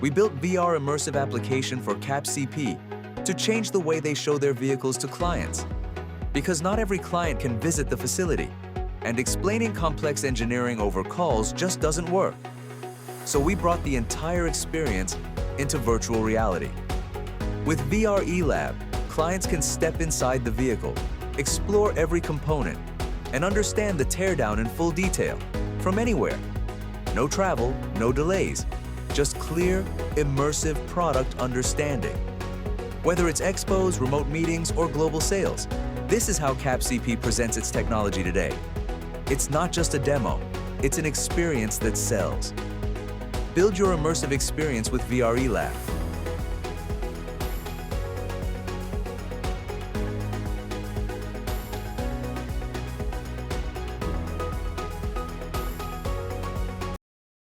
We built VR immersive application for CAPCP to change the way they show their vehicles to clients. Because not every client can visit the facility, and explaining complex engineering over calls just doesn't work. So we brought the entire experience into virtual reality. With VRELab, clients can step inside the vehicle, explore every component, and understand the teardown in full detail, from anywhere. No travel, no delays, just clear, immersive product understanding. Whether it's expos, remote meetings, or global sales, this is how CAPCP presents its technology today. It's not just a demo, it's an experience that sells. Build your immersive experience with VRELab.